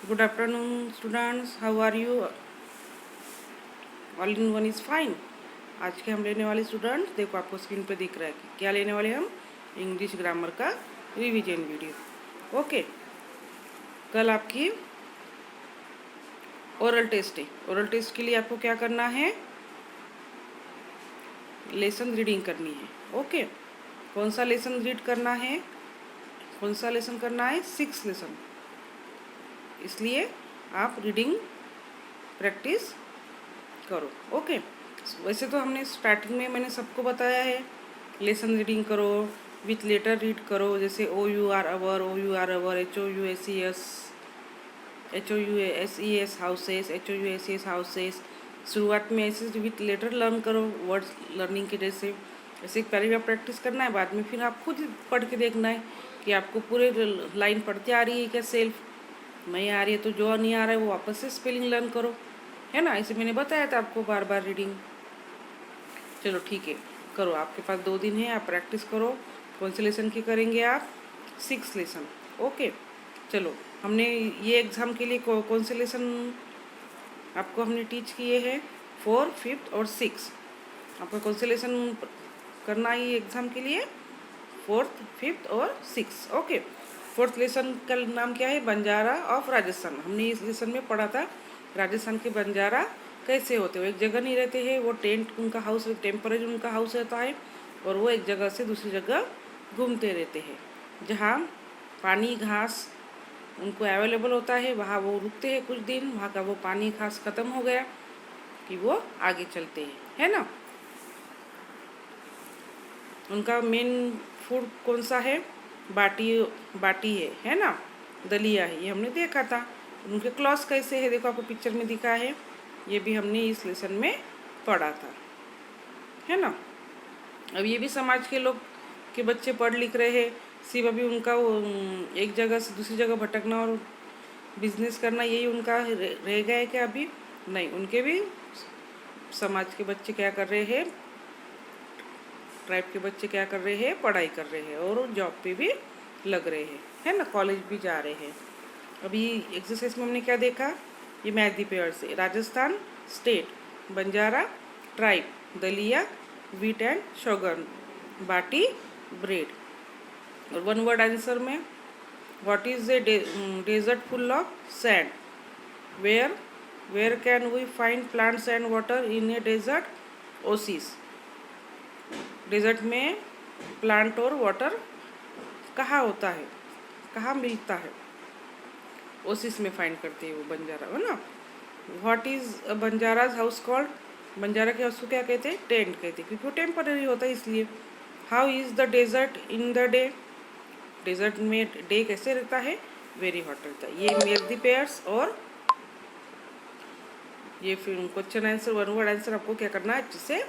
Good afternoon, students. How are you? All in one is fine. आज के हम लेने वाले स्टूडेंट्स देखो आपको स्क्रीन पे दिख रहा है कि क्या लेने वाले हम इंग्लिश ग्रामर का रिवीजन वीडियो। ओके, कल आपकी ओरल टेस्ट है। ओरल टेस्ट के लिए आपको क्या करना है, लेसन रीडिंग करनी है। ओके, कौन सा लेसन रीड करना है, कौन सा लेसन करना है, 6 लेसन। इसलिए आप रीडिंग प्रैक्टिस करो। ओके, वैसे तो हमने स्टार्टिंग में मैंने सबको बताया है लेसन रीडिंग करो, विथ लेटर रीड करो, जैसे O U R our, O U R our, H O U S E S, H O U S E S houses, H O U S E S houses. शुरुआत में ऐसे with letter learn करो, words learning के जैसे ऐसे एक paragraph practice करना है। बाद में फिर आप खुद पढ़ के देखना है कि आपको पूरे लाइन पढ़ते आ रही है क्या, सेल्फ नहीं आ रही है तो जो नहीं आ रहा है वो वापस से स्पेलिंग लर्न करो, है ना। ऐसे मैंने बताया था आपको बार बार रीडिंग। चलो ठीक है, करो। आपके पास 2 दिन है, आप प्रैक्टिस करो। कौन से लेसन की करेंगे आप, 6 लेसन। ओके, चलो हमने ये एग्ज़ाम के लिए कौन से लेसन आपको हमने टीच किए हैं, 4, 5 और 6। आपको कौन से लेसन करना है ये एग्ज़ाम के लिए, 4th, 5th और 6। ओके, 4th लेसन का नाम क्या है, बंजारा ऑफ राजस्थान। हमने इस लेसन में पढ़ा था राजस्थान के बंजारा कैसे होते हैं। वो एक जगह नहीं रहते हैं, वो टेंट उनका हाउस, टेम्परेरी उनका हाउस रहता है और वो एक जगह से दूसरी जगह घूमते रहते हैं। जहाँ पानी घास उनको अवेलेबल होता है वहाँ वो रुकते हैं कुछ दिन, वहाँ का वो पानी घास ख़त्म हो गया कि वो आगे चलते हैं, है ना। उनका मेन फूड कौन सा है, बाटी, बाटी है ना, दलिया है, ये हमने देखा था। उनके क्लॉथ्स कैसे है, देखो आपको पिक्चर में दिखा है, ये भी हमने इस लेसन में पढ़ा था, है ना। अब ये भी समाज के लोग के बच्चे पढ़ लिख रहे हैं, सिर्फ अभी उनका एक जगह से दूसरी जगह भटकना और बिजनेस करना यही उनका रह गया है क्या, अभी नहीं। उनके भी समाज के बच्चे क्या कर रहे हैं, ट्राइब के बच्चे क्या कर रहे हैं, पढ़ाई कर रहे हैं और जॉब पे भी लग रहे हैं, है ना, कॉलेज भी जा रहे हैं। अभी एक्सरसाइज में हमने क्या देखा, ये मैथ दी पेयर्स है। Rajasthan state, Banjara tribe, dalia wheat and sugar, baati bread. और 1 वर्ड आंसर में, what is a desert full of sand, where can we find plants and water in a desert, oasis. Desert में plant और water कहाँ होता है, कहाँ मिलता है, ओसिस में फाइंड करते हैं वो बंजारा, है ना। What is Banjara's house called, Banjara के हाउस को क्या कहते हैं, टेंट कहते हैं, क्योंकि वो टेम्पररी होता है इसलिए। How is the desert in the day, desert में डे कैसे रहता है, वेरी हॉट रहता है। ये मेक द पेयर्स और ये फिर क्वेश्चन आंसर 1 वर्ड आंसर आपको क्या करना है, अच्छे से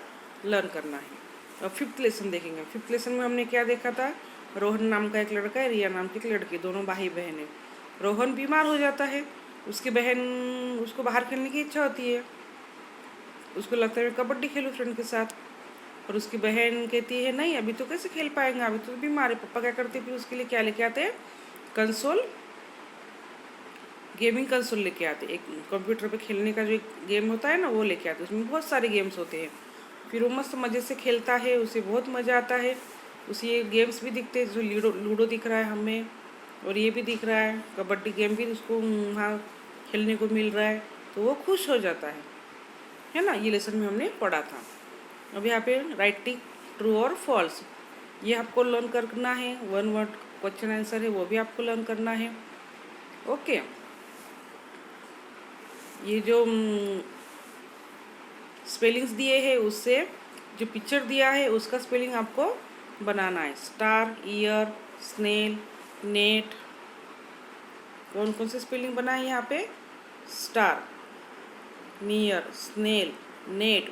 लर्न करना है। और 5th लेसन देखेंगे। 5th लेसन में हमने क्या देखा था, रोहन नाम का एक लड़का है, रिया नाम की एक लड़की, दोनों भाई बहन है। रोहन बीमार हो जाता है, उसकी बहन, उसको बाहर खेलने की इच्छा होती है, उसको लगता है मैं कबड्डी खेलूँ फ्रेंड के साथ, और उसकी बहन कहती है नहीं अभी तो कैसे खेल पाएंगे, अभी तो बीमार है। पापा क्या करते हैं, फिर उसके लिए क्या लेके आते हैं, कंसोल, गेमिंग कंसोल लेके आते हैं। एक कंप्यूटर पे खेलने का जो एक गेम होता है ना वो लेके आते हैं, उसमें बहुत सारे गेम्स होते हैं। फिर वो मस्त मज़े से खेलता है, उसे बहुत मज़ा आता है। उसे ये गेम्स भी दिखते हैं, जो लूडो दिख रहा है हमें, और ये भी दिख रहा है, कबड्डी गेम भी उसको वहाँ खेलने को मिल रहा है, तो वो खुश हो जाता है ना। ये लेसन में हमने पढ़ा था। अब यहाँ पे राइटिंग ट्रू और फॉल्स, ये आपको लर्न करना है। 1 वर्ड क्वेश्चन आंसर है, वो भी आपको लर्न करना है। ओके, ये जो स्पेलिंग्स दिए हैं उससे जो पिक्चर दिया है उसका स्पेलिंग आपको बनाना है। स्टार, ईयर, स्नेल, नेट, कौन कौन से स्पेलिंग बनाए यहाँ पे, star, near, snail, net,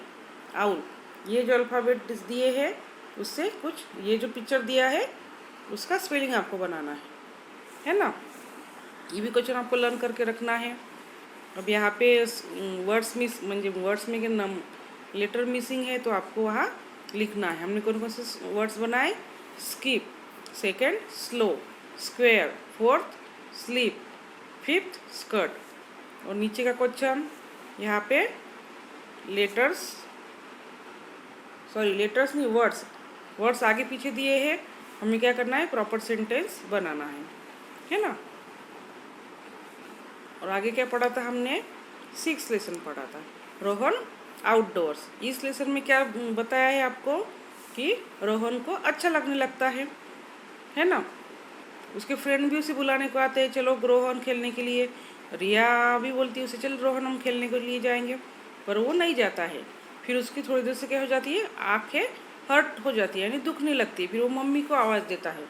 owl. ये जो अल्फ़ाबेट दिए हैं उससे कुछ ये जो पिक्चर दिया है उसका स्पेलिंग आपको बनाना है ना। ये भी क्वेश्चन आपको लर्न करके रखना है। अब यहाँ पे वर्ड्स मिस म्हणजे वर्ड्स में क्या नम लेटर मिसिंग है तो आपको वहाँ लिखना है। हमने कौन कौन से वर्ड्स बनाए, skip, second slow, square, 4th sleep, 5th skirt. और नीचे का क्वेश्चन यहाँ पे लेटर्स नहीं, वर्ड्स आगे पीछे दिए हैं, हमें क्या करना है, प्रॉपर सेंटेंस बनाना है ना। और आगे क्या पढ़ा था हमने, 6th लेसन पढ़ा था, रोहन आउटडोर्स। इस लेसन में क्या बताया है आपको कि रोहन को अच्छा लगने लगता है ना। उसके फ्रेंड भी उसे बुलाने को आते हैं, चलो रोहन खेलने के लिए। रिया भी बोलती है उसे, चल रोहन हम खेलने के लिए जाएंगे, पर वो नहीं जाता है। फिर उसकी थोड़ी देर से क्या हो जाती है, आंखें हर्ट हो जाती है, यानी दुखने लगती है। फिर वो मम्मी को आवाज़ देता है,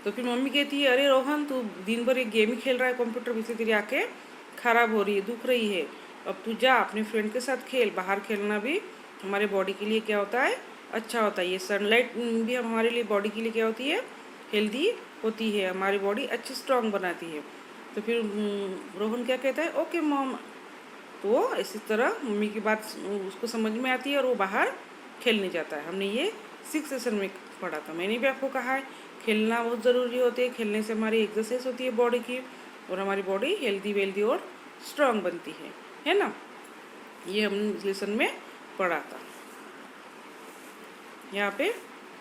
तो फिर मम्मी कहती है, अरे रोहन तू दिन भर एक गेम ही खेल रहा है कंप्यूटर में, से तेरी आंखें खराब हो रही है, दुख रही है, अब तू जा अपने फ्रेंड के साथ खेल। बाहर खेलना भी हमारे बॉडी के लिए क्या होता है, अच्छा होता है। ये सनलाइट भी हमारे लिए बॉडी के लिए क्या होती है, हेल्दी होती है, हमारी बॉडी अच्छी स्ट्रांग बनाती है। तो फिर रोहन क्या कहता है, ओके मॉम। तो वो इसी तरह मम्मी की बात उसको समझ में आती है और वो बाहर खेलने जाता है। हमने ये 6th सेशन में पढ़ा था। मैंने भी आपको कहा है खेलना बहुत ज़रूरी होती है, खेलने से हमारी एक्सरसाइज होती है बॉडी की, और हमारी बॉडी हेल्दी वेल्दी और स्ट्रांग बनती है ना। ये हमने इस लेसन में पढ़ा था। यहाँ पे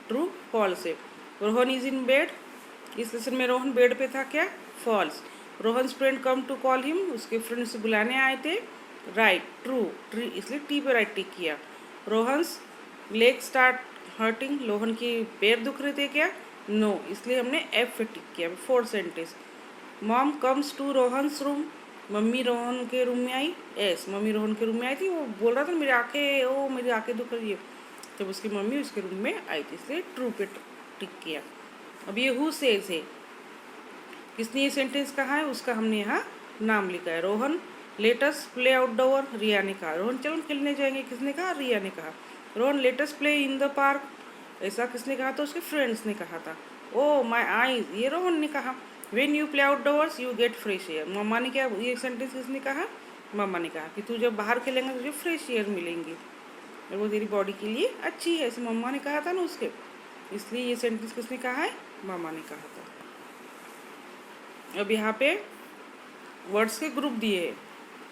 ट्रू फॉल्स है। रोहन इज इन बेड, इस लेसन में रोहन बेड पे था, क्या, फॉल्स। Rohan friend come to call him, उसके फ्रेंड से बुलाने आए थे, राइट, ट्रू, ट्री इसलिए टी पे राइट टिक किया। Rohan's leg start hurting, Rohan की पैर दुख रहे थे, क्या, नो, इसलिए हमने एफ पे टिक किया। 4th sentence, mom comes to Rohan's room, mummy Rohan के रूम में आई, एस, मम्मी रोहन के रूम में आई थी, वो बोल रहा था मेरी आंखें दुख रही है, जब उसकी मम्मी उसके रूम में आई थी, इसलिए ट्रू पे टिक किया। अब ये हु सेज है, किसने ये सेंटेंस कहा है, उसका हमने यहाँ नाम लिखा है। रोहन लेटस प्ले आउटडोर, रिया ने कहा। रोहन चलो खेलने जाएंगे, किसने कहा, रिया ने कहा। Rohan let's play in the park, ऐसा किसने कहा, तो उसके फ्रेंड्स ने कहा था। ओ माई आईज, ये रोहन ने कहा। When you play outdoors you get fresh air, मम्मा ने क्या, ये सेंटेंस किसने कहा, मम्मा ने कहा कि तू जब बाहर खेलेंगे तुझे फ्रेश एयर मिलेंगी और वो तेरी बॉडी के लिए अच्छी है, ऐसे मम्मा ने कहा था ना उसके, इसलिए ये सेंटेंस किसने कहा है, मम्मा ने कहा था। अब यहाँ पे वर्ड्स के ग्रुप दिए हैं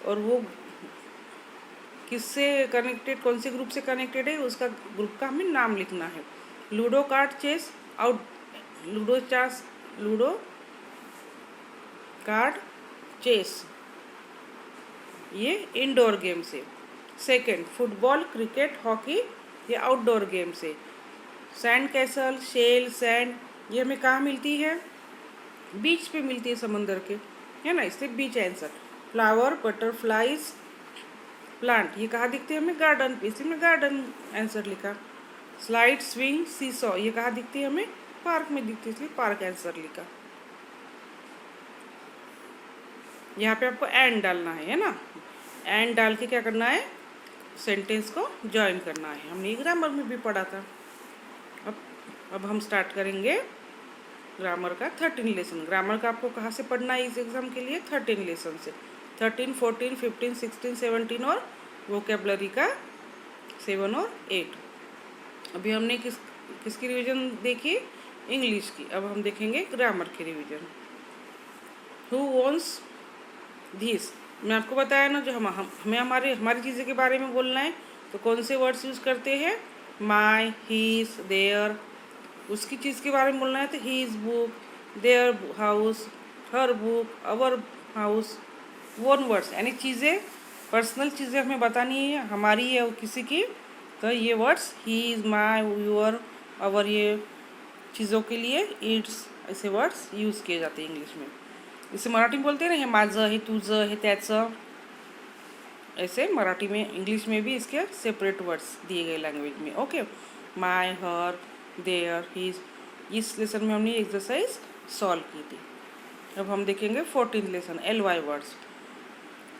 और वो किससे कनेक्टेड, कौन से ग्रुप से कनेक्टेड है, उसका ग्रुप का हमें नाम लिखना है। Ludo, card, chess, ludo card chess ये इंडोर गेम्स है। सेकेंड, फुटबॉल, क्रिकेट, हॉकी ये आउटडोर गेम्स है। सैंड कैसल, शेल, सैंड ये हमें कहाँ मिलती है, बीच पे मिलती है, समंदर के, है ना, इसलिए बीच आंसर। फ्लावर, बटरफ्लाइज, प्लांट ये कहाँ दिखते हैं हमें, गार्डन पे, इसलिए मैं गार्डन आंसर लिखा। स्लाइड, स्विंग, सीसॉ ये कहाँ दिखती है हमें, पार्क में दिखती है, इसलिए पार्क आंसर लिखा। यहाँ पे आपको एंड डालना है ना, एंड डाल के क्या करना है, सेंटेंस को ज्वाइन करना है। हमने ग्रामर में भी पढ़ा था। अब हम स्टार्ट करेंगे ग्रामर का 13 लेसन। ग्रामर का आपको कहाँ से पढ़ना है इस एग्ज़ाम के लिए, 13 लेसन से, 13, 14, 15, 16, 17 और वोकेबलरी का 7 और 8। अभी हमने किसकी रिवीजन देखी, इंग्लिश की। अब हम देखेंगे ग्रामर की रिवीजन। हु ओन्स दिस, मैं आपको बताया ना, जो हमें हमारी चीज़ें के बारे में बोलना है तो कौन से वर्ड्स यूज़ करते हैं, माई, हीज, देयर। उसकी चीज़ के बारे में बोलना है तो his book, their house, her book, our house. One words यानी चीज़ें, पर्सनल चीज़ें हमें बतानी है, हमारी या किसी की, तो ये वर्ड्स हीज, माई, यूअर, अवर ये चीज़ों के लिए, इट्स, ऐसे वर्ड्स यूज़ किए जाते हैं इंग्लिश में। इसे मराठी में बोलते हैं ना, हे माझं, हे तुझं, हे त्याचं, ऐसे मराठी में, इंग्लिश में भी इसके सेपरेट वर्ड्स दिए गए लैंग्वेज में। Okay, my, her, their, his. इस लेसन में हमने एक्सरसाइज सॉल्व की थी। अब हम देखेंगे 14th lesson, LY words.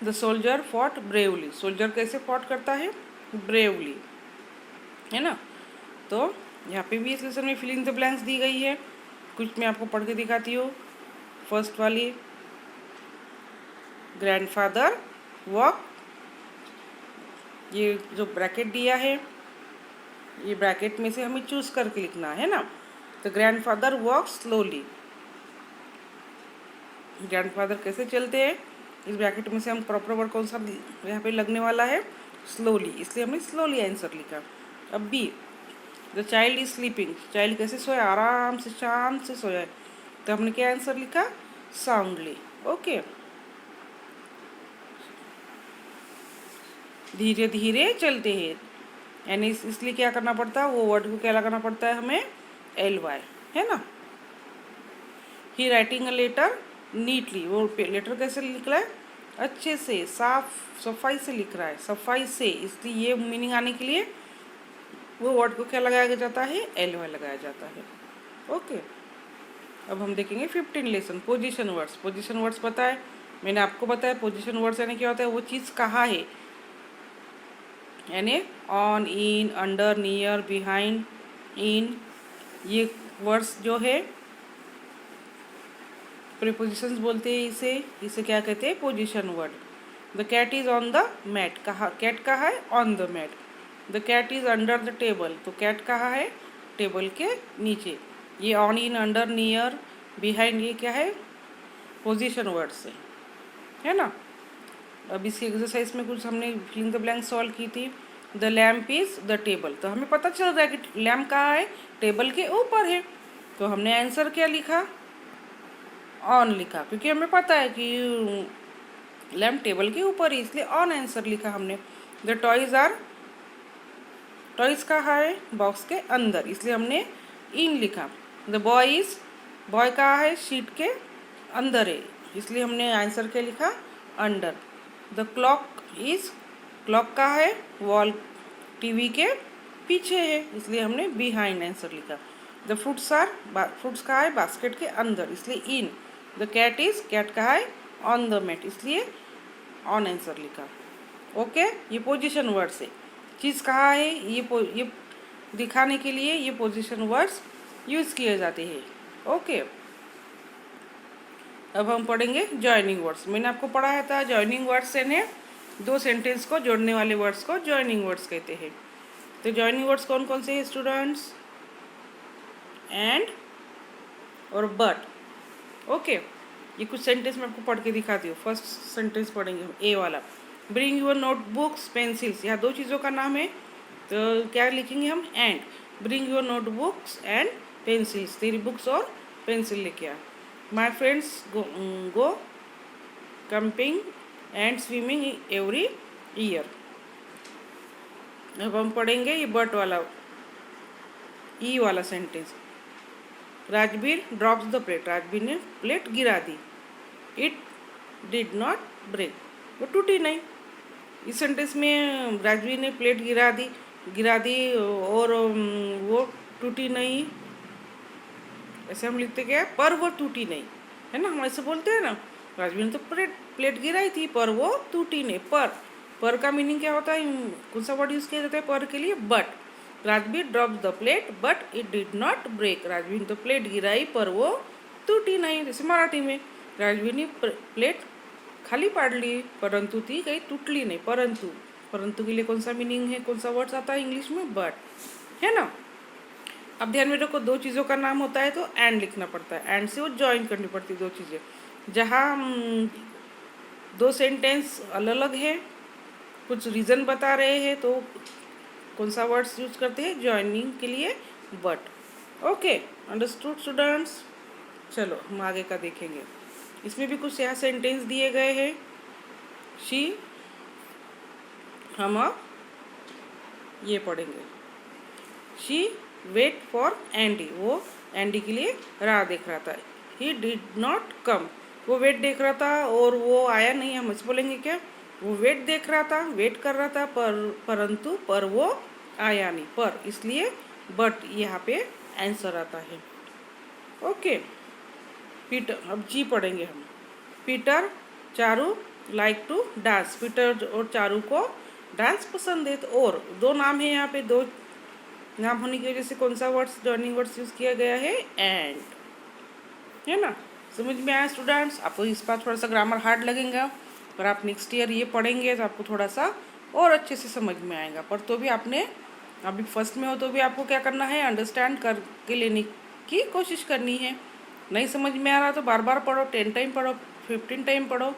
The soldier fought bravely, soldier कैसे फॉट करता है, ब्रेवली, है ना। तो यहाँ पे भी इस लेसन में फिलिंग द ब्लैंक्स दी गई है, कुछ मैं आपको पढ़ के दिखाती हूँ। फर्स्ट वाली, ग्रैंडफादर वॉक, ये जो ब्रैकेट दिया है, ये ब्रैकेट में से हमें चूज करके लिखना है ना। तो ग्रैंडफादर वॉक स्लोली, ग्रैंडफादर कैसे चलते हैं, इस ब्रैकेट में से हम प्रॉपर वर्ड कौन सा यहाँ पे लगने वाला है, स्लोली, इसलिए हमने स्लोली आंसर लिखा। अब B, the child is sleeping, child कैसे सोया, आराम से शांत से सोया है, तो हमने क्या आंसर लिखा, साउंडली। ओके, धीरे धीरे चलते हैं, यानी इसलिए क्या करना पड़ता है, वो वर्ड को क्या लगाना पड़ता है हमें, ly, है ना। ही राइटिंग अ लेटर नीटली, वो लेटर कैसे लिख रहा है, अच्छे से, सफाई से लिख रहा है, सफाई से, इसलिए ये मीनिंग आने के लिए वो वर्ड को क्या लगाया जाता है, ly लगाया जाता है। ओके, अब हम देखेंगे 15 lesson, position words. Position words पता है, मैंने आपको बताया पोजीशन वर्ड्स यानी क्या होता है, वो चीज़ कहाँ है, यानी on, in, under, near, behind, in, ये वर्ड्स जो है प्रीपोजिशंस बोलते हैं इसे क्या कहते हैं, position word. The cat is on the mat, कहाँ कैट कहाँ है, on the mat. The cat is under the table, तो कैट कहाँ है, टेबल के नीचे। ये on, in, under, near, behind, ये क्या है, पोजीशन वर्ड्स है ना। अब इसी एक्सरसाइज में कुछ हमने फिलिंग द ब्लैंक सॉल्व की थी। The lamp is the table, तो हमें पता चल रहा है कि लैम्प कहाँ है, टेबल के ऊपर है, तो हमने आंसर क्या लिखा, ऑन लिखा, क्योंकि हमें पता है कि लैम्प टेबल के ऊपर है, इसलिए ऑन आंसर लिखा हमने। द टॉयज कहाँ है, बॉक्स के अंदर, इसलिए हमने इन लिखा। द बॉय कहाँ है, शीट के अंदर है, इसलिए हमने आंसर क्या लिखा, अंडर। द क्लॉक कहाँ है, वॉल, टीवी के पीछे है, इसलिए हमने बिहाइंड आंसर लिखा। द फ्रूट्स कहाँ है, बास्केट के अंदर, इसलिए इन। द कैट कहाँ है, ऑन द मैट, इसलिए ऑन आंसर लिखा। ओके, ये पोजीशन वर्ड्स है, चीज़ कहाँ है, ये दिखाने के लिए ये पोजीशन वर्ड्स यूज़ किए जाते हैं। ओके, अब हम पढ़ेंगे जॉइनिंग वर्ड्स। मैंने आपको पढ़ाया था जॉइनिंग वर्ड्स यानी दो सेंटेंस को जोड़ने वाले वर्ड्स को जॉइनिंग वर्ड्स कहते हैं। तो जॉइनिंग वर्ड्स कौन कौन से हैं स्टूडेंट्स, एंड और बट। ओके, ये कुछ सेंटेंस मैं आपको पढ़ के दिखाती हूँ। फर्स्ट सेंटेंस पढ़ेंगे हम, ए वाला, ब्रिंग योर नोटबुक्स पेंसिल्स, यहाँ दो चीज़ों का नाम है, तो क्या लिखेंगे हम, and. Bring your notebooks and pencils, तेरी बुक्स और पेंसिल लेके आ। My friends go camping and swimming every year. अब हम पढ़ेंगे ये बट वाला, ई वाला sentence, Rajveer drops the plate, Rajveer ने प्लेट गिरा दी। इट डिड नॉट ब्रेक, वो टूटी नहीं। इस सेंटेंस में राजवीर ने प्लेट गिरा दी और वो टूटी नहीं, ऐसे हम लिखते क्या है, पर वो टूटी नहीं, है ना, हम ऐसे बोलते हैं ना, राजवीर ने तो प्लेट गिराई थी पर वो टूटी नहीं। पर का मीनिंग क्या होता है, कौन सा वर्ड यूज़ किया जाता है पर के लिए, but. Rajveer drops the plate but it did not break, Rajveer ने तो प्लेट गिराई पर वो टूटी नहीं। जैसे मराठी में राजवीर ने प्लेट खाली पाड़ ली परंतु ती कहीं टूटली नहीं, परंतु के लिए कौन सा मीनिंग है, कौन सा वर्ड्स आता है इंग्लिश में, बट, है ना। अब ध्यान में रखो, दो चीज़ों का नाम होता है तो एंड लिखना पड़ता है, एंड से वो ज्वाइन करनी पड़ती है दो चीज़ें। जहाँ दो सेंटेंस अलग अलग है, कुछ रीज़न बता रहे हैं, तो कौन सा वर्ड्स यूज करते हैं ज्वाइनिंग के लिए, बट। Okay, understood students. चलो हम आगे का देखेंगे। इसमें भी कुछ यहाँ सेंटेंस दिए गए हैं। हम ये पढ़ेंगे, शी वेट फॉर एंडी, वो एंडी के लिए राह देख रहा था। ही डिड नॉट कम, वो वेट देख रहा था और वो आया नहीं, हम इस बोलेंगे क्या, वो वेट देख रहा था, वेट कर रहा था परंतु वो आया नहीं, पर, इसलिए बट यहाँ पे आंसर आता है। ओके, पीटर, अब जी पढ़ेंगे हम। Peter Charu like to dance, Peter और चारू को डांस पसंद है। तो और दो नाम है यहाँ पे, दो नाम होने की वजह से कौन सा वर्ड्स जॉइनिंग वर्ड्स यूज किया गया है, एंड, है ना। समझ में आया स्टूडेंट्स। आपको इस बार थोड़ा सा ग्रामर हार्ड लगेगा, पर आप नेक्स्ट ईयर ये पढ़ेंगे तो आपको थोड़ा सा और अच्छे से समझ में आएगा। पर तो भी आपने अभी फर्स्ट में हो तो भी आपको क्या करना है, अंडरस्टैंड करके लेने की कोशिश करनी है। नहीं समझ में आ रहा तो बार बार पढ़ो, 10 टाइम पढ़ो, 15 टाइम पढ़ो।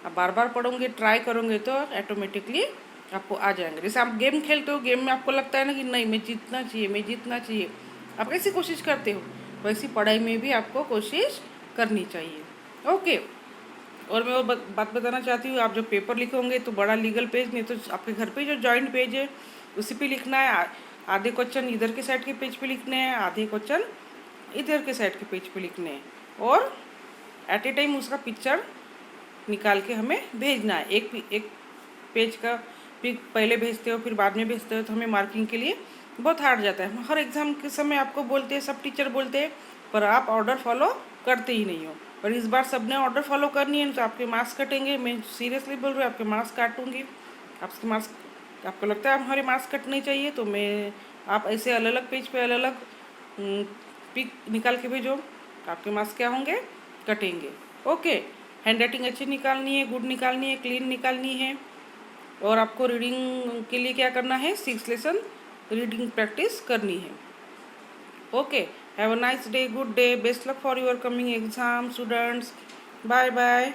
आप बार बार पढ़ोगे, ट्राई करोगे तो ऑटोमेटिकली आपको आ जाएंगे। जैसे आप गेम खेलते हो, गेम में आपको लगता है ना कि नहीं मैं जीतना चाहिए, मैं जीतना चाहिए, आप कैसी कोशिश करते हो, वैसी पढ़ाई में भी आपको कोशिश करनी चाहिए। ओके। और मैं और बात बताना चाहती हूँ, आप जब पेपर लिखोगे तो बड़ा लीगल पेज नहीं, तो आपके घर पे जो जॉइंट पेज है उसी पे लिखना है। आधे क्वेश्चन इधर के साइड के पेज पे लिखने हैं, आधे क्वेश्चन इधर के साइड के पेज पे लिखने हैं, और एट ए टाइम उसका पिक्चर निकाल के हमें भेजना है। एक पेज का पिक पहले भेजते हो फिर बाद में भेजते हो तो हमें मार्किंग के लिए बहुत हार्ड जाता है। हर एग्ज़ाम के समय आपको बोलते हैं, सब टीचर बोलते हैं, पर आप ऑर्डर फॉलो करते ही नहीं हो। और इस बार सबने ऑर्डर फॉलो करनी है तो आपके मार्क्स कटेंगे। मैं सीरियसली बोल रही हूँ, आपके मार्क्स काटूंगी। आपके मार्क्स, आपको लगता है हमारे मार्क्स कटने चाहिए तो मैं, आप ऐसे अलग अलग पेज पे अलग अलग पिक निकाल के भेजो, आपके मार्क्स क्या होंगे, कटेंगे। ओके। हैंड राइटिंग अच्छी निकालनी है, गुड निकालनी है, क्लीन निकालनी है। और आपको रीडिंग के लिए क्या करना है, 6 लेसन रीडिंग प्रैक्टिस करनी है। Okay. Have a nice day, good day, best luck for your coming exam students. Bye bye.